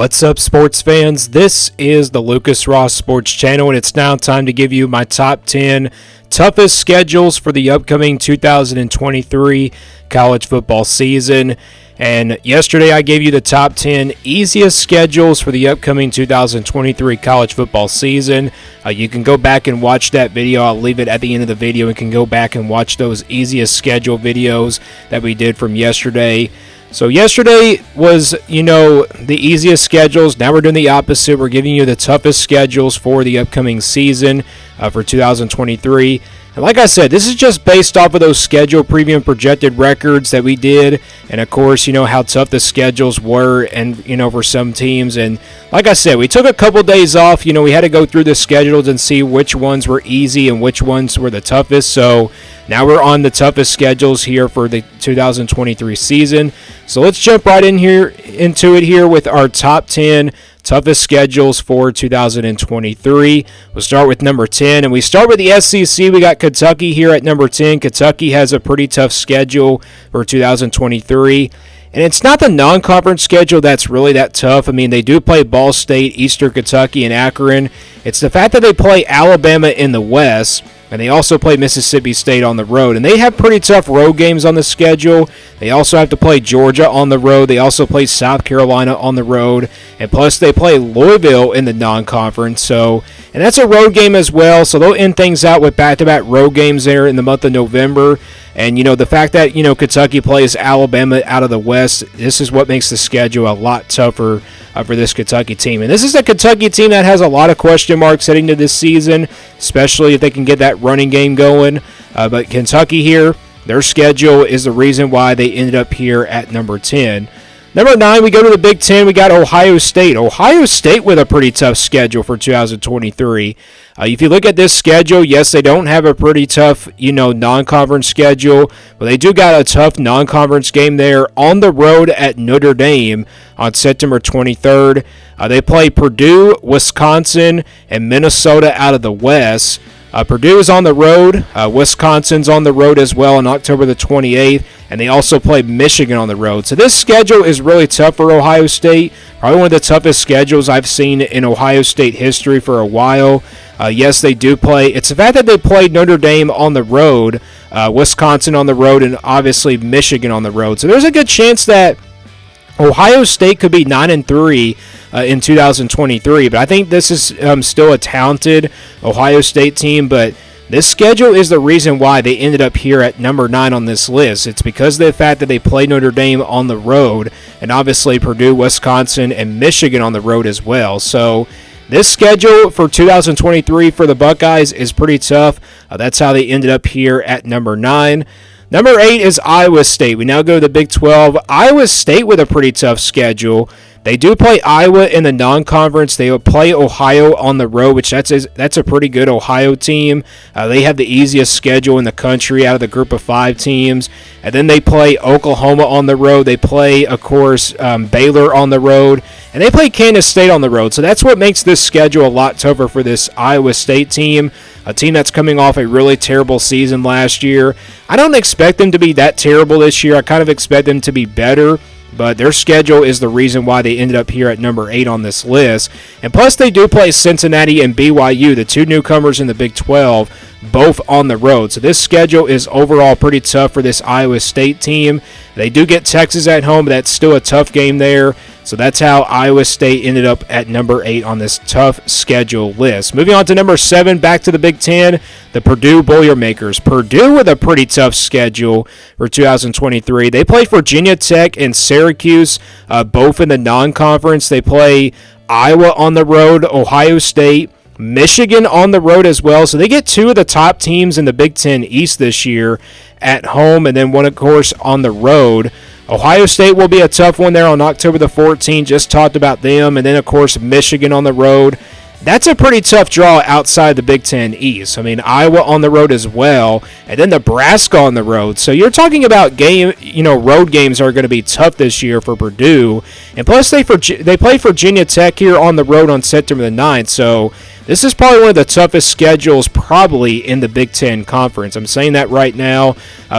What's up, sports fans? This is the Lucas Ross Sports Channel, and it's now time to give you my top 10 toughest schedules for the upcoming 2023 college football season. And yesterday I gave you the top 10 easiest schedules for the upcoming 2023 college football season. You can go back and watch that video. I'll leave it at the end of the video and can go back and watch those easiest schedule videos that we did from yesterday. So yesterday was, the easiest schedules. Now we're doing the opposite. We're giving you the toughest schedules for the upcoming season for 2023. And like I said, this is just based off of those schedule preview and projected records that we did. And of course, how tough the schedules were and, for some teams. And like I said, we took a couple days off. We had to go through the schedules and see which ones were easy and which ones were the toughest. So now we're on the toughest schedules here for the 2023 season. So let's jump right into it here with our top 10 toughest schedules for 2023. We'll start with number 10, and we start with the SEC. We got Kentucky here at number 10. Kentucky has a pretty tough schedule for 2023. And it's not the non-conference schedule that's really that tough. I mean, they do play Ball State, Eastern Kentucky, and Akron. It's the fact that they play Alabama in the West, and they also play Mississippi State on the road. And they have pretty tough road games on the schedule. They also have to play Georgia on the road. They also play South Carolina on the road. And plus, they play Louisville in the non-conference. And that's a road game as well. So they'll end things out with back-to-back road games there in the month of November. And, the fact that, Kentucky plays Alabama out of the West, this is what makes the schedule a lot tougher for this Kentucky team. And this is a Kentucky team that has a lot of question marks heading to this season, especially if they can get that running game going. But Kentucky here, their schedule is the reason why they ended up here at number 10. Number 9, we go to the Big Ten. We got Ohio State. Ohio State with a pretty tough schedule for 2023. If you look at this schedule, yes, they don't have a pretty tough, non-conference schedule, but they do got a tough non-conference game there on the road at Notre Dame on September 23rd. They play Purdue, Wisconsin, and Minnesota out of the West. Purdue is on the road. Wisconsin's on the road as well on October the 28th. And they also play Michigan on the road. So this schedule is really tough for Ohio State. Probably one of the toughest schedules I've seen in Ohio State history for a while. Yes, they do play. It's the fact that they played Notre Dame on the road, Wisconsin on the road, and obviously Michigan on the road. So there's a good chance that Ohio State could be 9-3 in 2023, but I think this is still a talented Ohio State team, but this schedule is the reason why they ended up here at number 9 on this list. It's because of the fact that they play Notre Dame on the road, and obviously Purdue, Wisconsin, and Michigan on the road as well. So this schedule for 2023 for the Buckeyes is pretty tough. That's how they ended up here at number 9. Number 8 is Iowa State. We now go to the Big 12. Iowa State with a pretty tough schedule. They do play Iowa in the non-conference. They will play Ohio on the road, which that's a pretty good Ohio team. They have the easiest schedule in the country out of the group of 5 teams. And then they play Oklahoma on the road. They play, of course, Baylor on the road. And they play Kansas State on the road. So that's what makes this schedule a lot tougher for this Iowa State team, a team that's coming off a really terrible season last year. I don't expect them to be that terrible this year. I kind of expect them to be better. But their schedule is the reason why they ended up here at number 8 on this list. And plus, they do play Cincinnati and BYU, the 2 newcomers in the Big 12, both on the road. So this schedule is overall pretty tough for this Iowa State team. They do get Texas at home, but that's still a tough game there. So that's how Iowa State ended up at number 8 on this tough schedule list. Moving on to number 7, back to the Big Ten, the Purdue Boilermakers. Purdue with a pretty tough schedule for 2023. They play Virginia Tech and Syracuse, both in the non-conference. They play Iowa on the road, Ohio State, Michigan on the road as well. So they get 2 of the top teams in the Big Ten East this year at home, and then one, of course, on the road. Ohio State will be a tough one there on October the 14th. Just talked about them. And then, of course, Michigan on the road. That's a pretty tough draw outside the Big Ten East. I mean, Iowa on the road as well. And then Nebraska on the road. So you're talking about road games are going to be tough this year for Purdue. And plus, they play Virginia Tech here on the road on September the 9th. So This is probably one of the toughest schedules probably in the Big Ten Conference. I'm saying that right now.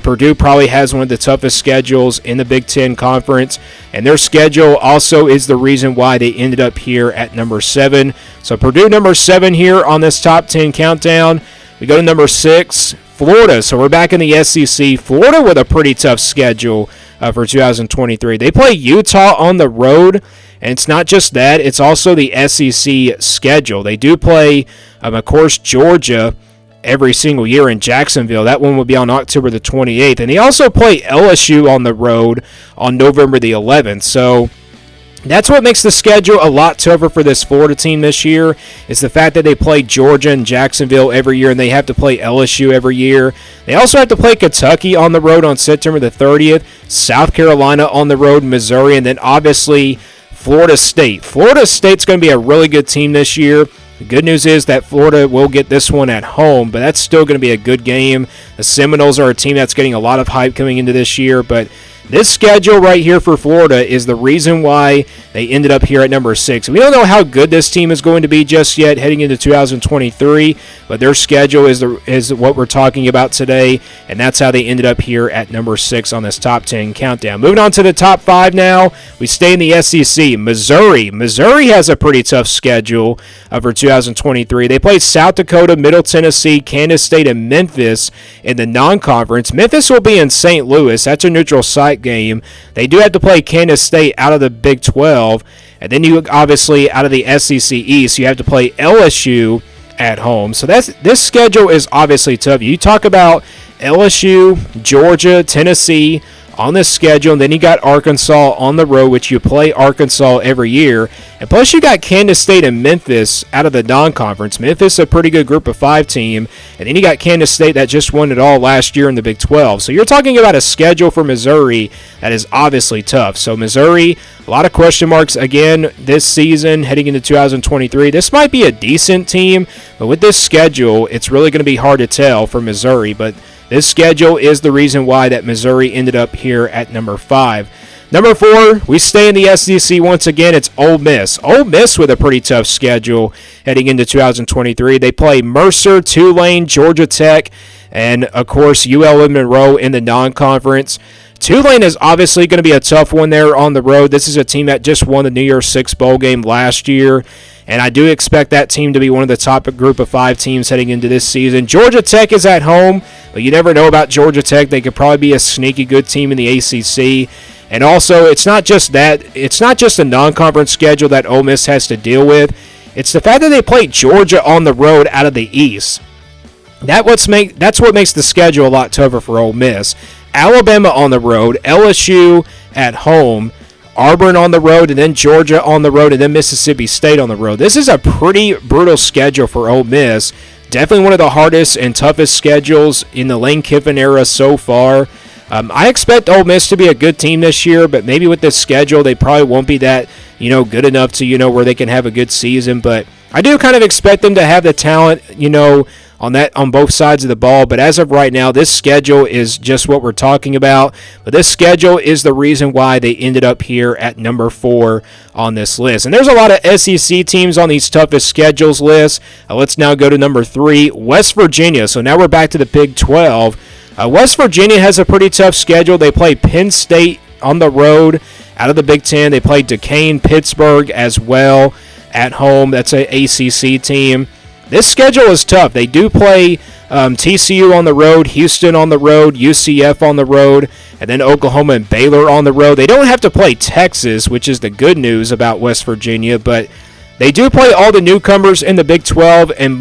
Purdue probably has one of the toughest schedules in the Big Ten Conference, and their schedule also is the reason why they ended up here at number 7. So Purdue number 7 here on this top 10 countdown. We go to number 6, Florida. So we're back in the SEC. Florida with a pretty tough schedule for 2023. They play Utah on the road, and it's not just that. It's also the SEC schedule. They do play, of course, Georgia every single year in Jacksonville. That one will be on October the 28th. And they also play LSU on the road on November the 11th. So that's what makes the schedule a lot tougher for this Florida team this year, is the fact that they play Georgia and Jacksonville every year, and they have to play LSU every year. They also have to play Kentucky on the road on September the 30th, South Carolina on the road, Missouri, and then obviously Florida State. Florida State's going to be a really good team this year. The good news is that Florida will get this one at home, but that's still going to be a good game. The Seminoles are a team that's getting a lot of hype coming into this year, but this schedule right here for Florida is the reason why they ended up here at number 6. We don't know how good this team is going to be just yet heading into 2023, but their schedule is what we're talking about today, and that's how they ended up here at number 6 on this top 10 countdown. Moving on to the top 5 now, we stay in the SEC. Missouri. Missouri has a pretty tough schedule for 2023. They play South Dakota, Middle Tennessee, Kansas State, and Memphis in the non-conference. Memphis will be in St. Louis. That's a neutral site game. They do have to play Kansas State out of the Big 12, and then you obviously out of the SEC East, you have to play LSU at home. So this schedule is obviously tough. You talk about LSU, Georgia, Tennessee on this schedule, and then you got Arkansas on the road, which you play Arkansas every year, and plus you got Kansas State and Memphis out of the non-conference. Memphis a pretty good group of 5 team, and then you got Kansas State that just won it all last year in the Big 12. So you're talking about a schedule for Missouri that is obviously tough. So Missouri, a lot of question marks again this season heading into 2023. This might be a decent team, but with this schedule, it's really going to be hard to tell for Missouri, but this schedule is the reason why that Missouri ended up here at number 5. Number 4, we stay in the SEC once again. It's Ole Miss. Ole Miss with a pretty tough schedule heading into 2023. They play Mercer, Tulane, Georgia Tech, and, of course, ULM Monroe in the non-conference. Tulane is obviously going to be a tough one there on the road. This is a team that just won the New Year's Six Bowl game last year, and I do expect that team to be one of the top group of 5 teams heading into this season. Georgia Tech is at home, but you never know about Georgia Tech. They could probably be a sneaky good team in the ACC. And also, it's not just that. It's not just a non-conference schedule that Ole Miss has to deal with. It's the fact that they play Georgia on the road out of the East. That's what makes the schedule a lot tougher for Ole Miss. Alabama on the road, LSU at home, Auburn on the road, and then Georgia on the road, and then Mississippi State on the road. This is a pretty brutal schedule for Ole Miss. Definitely one of the hardest and toughest schedules in the Lane Kiffin era so far. I expect Ole Miss to be a good team this year, but maybe with this schedule, they probably won't be that, good enough to, where they can have a good season. But I do kind of expect them to have the talent, on both sides of the ball. But as of right now, this schedule is just what we're talking about. But this schedule is the reason why they ended up here at number 4 on this list. And there's a lot of SEC teams on these toughest schedules lists. Let's now go to number 3, West Virginia. So now we're back to the Big 12. West Virginia has a pretty tough schedule. They play Penn State on the road out of the Big Ten. They play Duquesne, Pittsburgh as well at home. That's an ACC team. This schedule is tough. They do play TCU on the road, Houston on the road, UCF on the road, and then Oklahoma and Baylor on the road. They don't have to play Texas, which is the good news about West Virginia, but they do play all the newcomers in the Big 12, and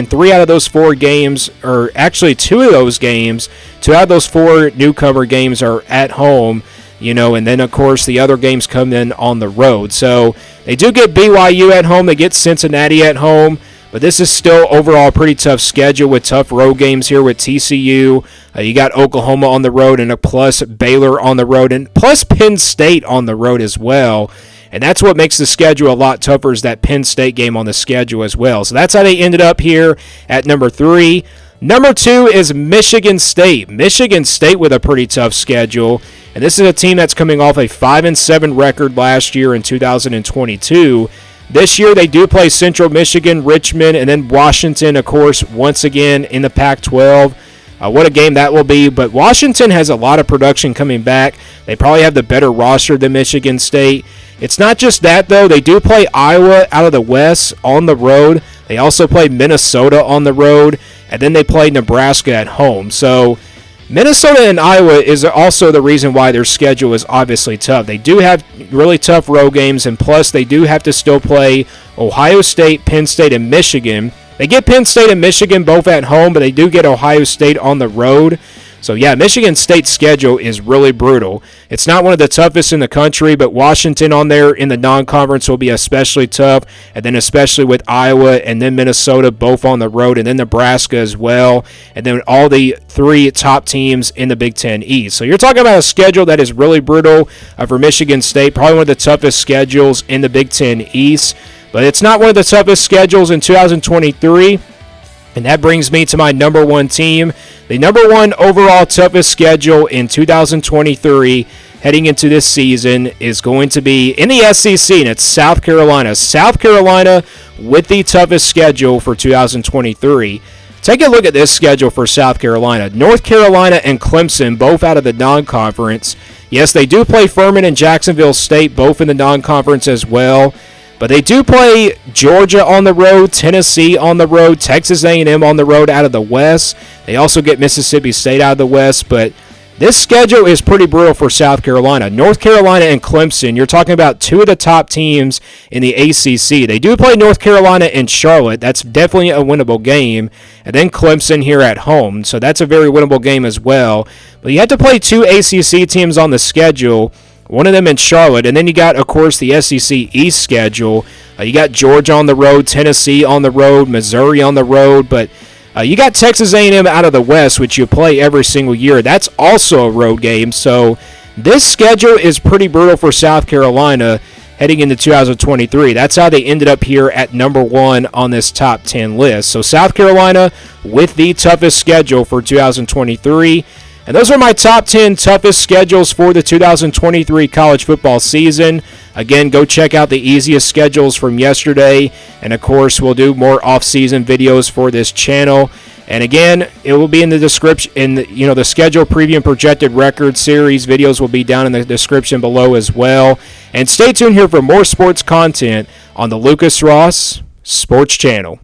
3 out of those 4 games, or actually 2 of those games, 2 out of those 4 newcomer games are at home, and then, of course, the other games come in on the road. So they do get BYU at home. They get Cincinnati at home. But this is still overall a pretty tough schedule with tough road games here with TCU. You got Oklahoma on the road, and plus Baylor on the road, and plus Penn State on the road as well. And that's what makes the schedule a lot tougher, is that Penn State game on the schedule as well. So that's how they ended up here at number 3. Number 2 is Michigan State. Michigan State with a pretty tough schedule. And this is a team that's coming off a 5-7 record last year in 2022. This year they do play Central Michigan, Richmond, and then Washington, of course, once again in the Pac-12. What a game that will be. But Washington has a lot of production coming back. They probably have the better roster than Michigan State. It's not just that, though. They do play Iowa out of the West on the road. They also play Minnesota on the road. And then they play Nebraska at home. So Minnesota and Iowa is also the reason why their schedule is obviously tough. They do have really tough road games, and plus they do have to still play Ohio State, Penn State, and Michigan. They get Penn State and Michigan both at home, but they do get Ohio State on the road. So, yeah, Michigan State's schedule is really brutal. It's not one of the toughest in the country, but Washington on there in the non-conference will be especially tough, and then especially with Iowa and then Minnesota both on the road, and then Nebraska as well, and then all the three top teams in the Big Ten East. So you're talking about a schedule that is really brutal for Michigan State, probably one of the toughest schedules in the Big Ten East, but it's not one of the toughest schedules in 2023. And that brings me to my number one team. The number one overall toughest schedule in 2023 heading into this season is going to be in the SEC, and it's South Carolina. South Carolina with the toughest schedule for 2023. Take a look at this schedule for South Carolina. North Carolina and Clemson, both out of the non-conference. Yes, they do play Furman and Jacksonville State, both in the non-conference as well. But they do play Georgia on the road, Tennessee on the road, Texas A&M on the road out of the West. They also get Mississippi State out of the West. But this schedule is pretty brutal for South Carolina. North Carolina and Clemson, you're talking about two of the top teams in the ACC. They do play North Carolina and Charlotte. That's definitely a winnable game. And then Clemson here at home. So that's a very winnable game as well. But you have to play two ACC teams on the schedule. One of them in Charlotte, and then you got, of course, the SEC East schedule. You got Georgia on the road, Tennessee on the road, Missouri on the road, but you got Texas A&M out of the West, which you play every single year. That's also a road game, so this schedule is pretty brutal for South Carolina heading into 2023. That's how they ended up here at number one on this top 10 list. So South Carolina with the toughest schedule for 2023. And those are my top 10 toughest schedules for the 2023 college football season. Again, go check out the easiest schedules from yesterday. And, of course, we'll do more off-season videos for this channel. And, again, it will be in the description. The schedule preview and projected record series videos will be down in the description below as well. And stay tuned here for more sports content on the Lucas Ross Sports Channel.